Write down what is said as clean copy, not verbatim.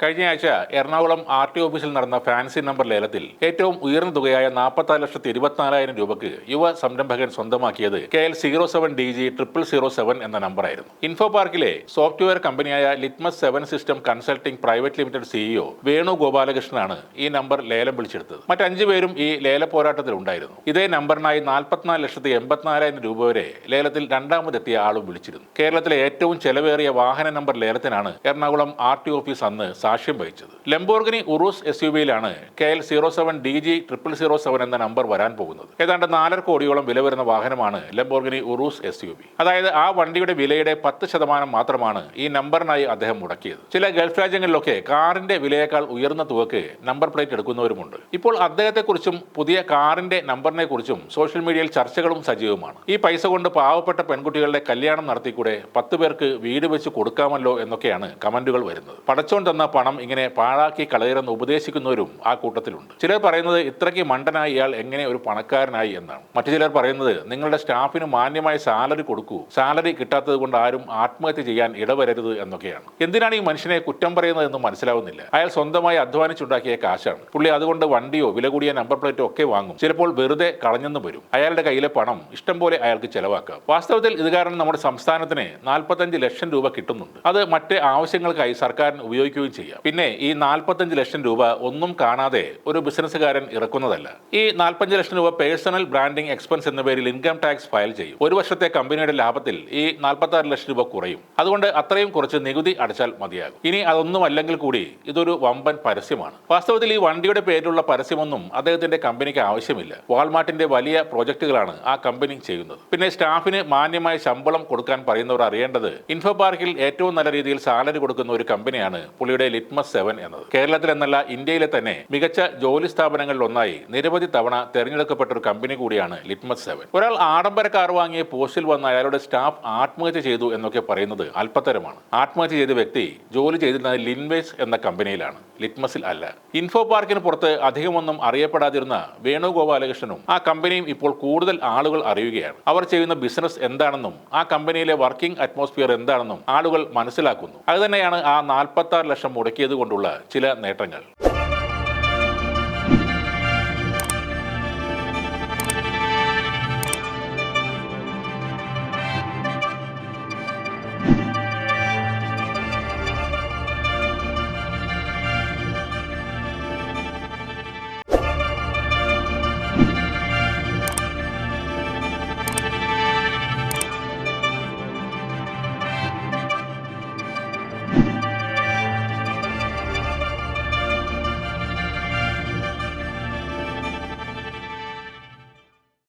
കഴിഞ്ഞ ആഴ്ച എറണാകുളം RT ഓഫീസിൽ നടന്ന ഫാൻസി നമ്പർ ലേലത്തിൽ ഏറ്റവും ഉയർന്ന തുകയായ 46,24,000 രൂപയ്ക്ക് യുവ സംരംഭകൻ സ്വന്തമാക്കിയത് KL07DG 0007 എന്ന നമ്പറായിരുന്നു. ഇൻഫോ പാർക്കിലെ സോഫ്റ്റ്വെയർ കമ്പനിയായ Litmus 7 system consulting private limited CEO Venu ഗോപാലകൃഷ്ണനാണ് ഈ നമ്പർ ലേലം വിളിച്ചെടുത്തത്. മറ്റ് 5 പേരും ഈ ലേല പോരാട്ടത്തിൽ ഉണ്ടായിരുന്നു. ഇതേ നമ്പറിനായി 44,84,000 രൂപ വരെ ലേലത്തിൽ രണ്ടാമതെത്തിയ ആളും വിളിച്ചിരുന്നു. കേരളത്തിലെ ഏറ്റവും ചെലവേറിയ വാഹന നമ്പർ ലേലത്തിനാണ് എറണാകുളം RT ഓഫീസ് അന്ന് സാക്ഷ്യം വഹിച്ചത്. ലംബോർഗിനി ഉറൂസ് SUV-യിലാണ് KL07DG 0007 എന്ന നമ്പർ വരാൻ പോകുന്നത്. ഏതാണ്ട് 4.5 കോടിയോളം വില വരുന്ന വാഹനമാണ് ലംബോർഗിനി ഉറൂസ് SUV. അതായത് ആ വണ്ടിയുടെ വിലയുടെ 10% മാത്രമാണ് ഈ നമ്പറിനായി അദ്ദേഹം മുടക്കിയത്. ചില ഗൾഫ് രാജ്യങ്ങളിലൊക്കെ കാറിന്റെ വിലയേക്കാൾ ഉയർന്ന തുകയ്ക്ക് നമ്പർ പ്ലേറ്റ് എടുക്കുന്നവരുമുണ്ട്. ഇപ്പോൾ അദ്ദേഹത്തെക്കുറിച്ചും പുതിയ കാറിന്റെ നമ്പറിനെ കുറിച്ചും സോഷ്യൽ മീഡിയയിൽ ചർച്ചകളും സജീവമാണ്. ഈ പൈസ കൊണ്ട് പാവപ്പെട്ട പെൺകുട്ടികളുടെ കല്യാണം നടത്തിക്കൂടെ, 10 പേർക്ക് വീട് വെച്ച് കൊടുക്കാമല്ലോ എന്നൊക്കെയാണ് കമന്റുകൾ വരുന്നത്. പടച്ചോൻ തന്ന പണം ഇങ്ങനെ പാഴാക്കി കളയരുതെന്ന് ഉപദേശിക്കുന്നവരും ആ കൂട്ടത്തിലുണ്ട്. ചിലർ പറയുന്നത് ഇത്രയ്ക്ക് മണ്ടനായി ഇയാൾ എങ്ങനെ ഒരു പണക്കാരനായി എന്നാണ്. മറ്റു ചിലർ പറയുന്നത് നിങ്ങളുടെ സ്റ്റാഫിന് മാന്യമായ സാലറി കൊടുക്കൂ, സാലറി കിട്ടാത്തത് കൊണ്ട് ആരും ആത്മഹത്യ ചെയ്യാൻ ഇടവരരുത് എന്നൊക്കെയാണ്. എന്തിനാണ് ഈ മനുഷ്യനെ കുറ്റം പറയുന്നതെന്ന് മനസ്സിലാവുന്നില്ല. അയാൾ സ്വന്തമായി അധ്വാനിച്ചുണ്ടാക്കിയ കാശാണ്. പുള്ളി അതുകൊണ്ട് വണ്ടിയോ വില കൂടിയ നമ്പർ പ്ലേറ്റോ ഒക്കെ വാങ്ങും. ചിലപ്പോൾ വെറുതെ കളഞ്ഞെന്നും വരും. അയാളുടെ കയ്യിലെ പണം ഇഷ്ടം പോലെ അയാൾക്ക് ചെലവാക്കാം. വാസ്തവത്തിൽ ഇത് കാരണം നമ്മുടെ സംസ്ഥാനത്തിന് 45 ലക്ഷം രൂപ കിട്ടുന്നുണ്ട്. അത് മറ്റ് ആവശ്യങ്ങൾക്കായി സർക്കാരിന് ഉപയോഗിക്കുകയും ചെയ്യാം. പിന്നെ ഈ 45 ലക്ഷം രൂപ ഒന്നും കാണാതെ ഒരു ബിസിനസ്സുകാരൻ ഇറക്കുന്നതല്ല. ഈ 45 ലക്ഷം രൂപ പേഴ്സണൽ ബ്രാൻഡിംഗ് എക്സ്പെൻസ് എന്ന പേരിൽ ഇൻകം ടാക്സ് ഫയൽ ചെയ്യും. ഒരു വർഷത്തെ കമ്പനിയുടെ ലാഭത്തിൽ ഈ 46 ലക്ഷം രൂപ കുറയും. അതുകൊണ്ട് അത്രയും കുറച്ച് നികുതി അടച്ചാൽ മതിയാകും. ഇനി അതൊന്നും അല്ലെങ്കിൽ കൂടി ഇതൊരു വമ്പൻ പരസ്യമാണ്. വാസ്തവത്തിൽ ഈ വണ്ടിയുടെ പേരിലുള്ള പരസ്യമൊന്നും അദ്ദേഹത്തിന്റെ കമ്പനിക്ക് ആവശ്യമില്ല. വാൾമാർട്ടിന്റെ വലിയ പ്രോജക്റ്റുകളാണ് ആ കമ്പനി ചെയ്യുന്നത്. പിന്നെ സ്റ്റാഫിന് മാന്യമായ ശമ്പളം കൊടുക്കാൻ പറയുന്നവർ അറിയേണ്ടത് ഇൻഫോ പാർക്കിൽ ഏറ്റവും നല്ല രീതിയിൽ സാലറി കൊടുക്കുന്ന ഒരു കമ്പനിയാണ് പുള്ളിയുടെ ലിറ്റ്മസ് 7 എന്നത്. കേരളത്തിൽ എന്നല്ല ഇന്ത്യയിലെ തന്നെ മികച്ച ജോലി സ്ഥാപനങ്ങളിൽ ഒന്നായി നിരവധി തവണ തെരഞ്ഞെടുക്കപ്പെട്ട ഒരു കമ്പനി കൂടിയാണ് ലിറ്റ്മസ് 7. ഒരാൾ ആഡംബര കാർ വാങ്ങിയ പോസ്റ്റിൽ വന്ന അയാളുടെ സ്റ്റാഫ് ആത്മഹത്യ ചെയ്തു എന്നൊക്കെ പറയുന്നത് അല്പത്തരമാണ്. ആത്മഹത്യ ചെയ്ത വ്യക്തി ജോലി ചെയ്തിരുന്നത് ലിൻവേസ് എന്ന കമ്പനിയിലാണ്, ലിറ്റ്മസിൽ അല്ല. ഇൻഫോ പാർക്കിന് പുറത്ത് അധികമൊന്നും അറിയപ്പെടാതിരുന്ന വേണു ഗോപാലകൃഷ്ണനും ആ കമ്പനിയും ഇപ്പോൾ കൂടുതൽ ആളുകൾ അറിയുകയാണ്. അവർ ചെയ്യുന്ന ബിസിനസ് എന്താണെന്നും ആ കമ്പനിയിലെ വർക്കിംഗ് അറ്റ്മോസ്ഫിയർ എന്താണെന്നും ആളുകൾ മനസ്സിലാക്കുന്നു. അതുതന്നെയാണ് ആ 46 ലക്ഷം മുടക്കിയത് കൊണ്ടുള്ള ചില നേട്ടങ്ങൾ.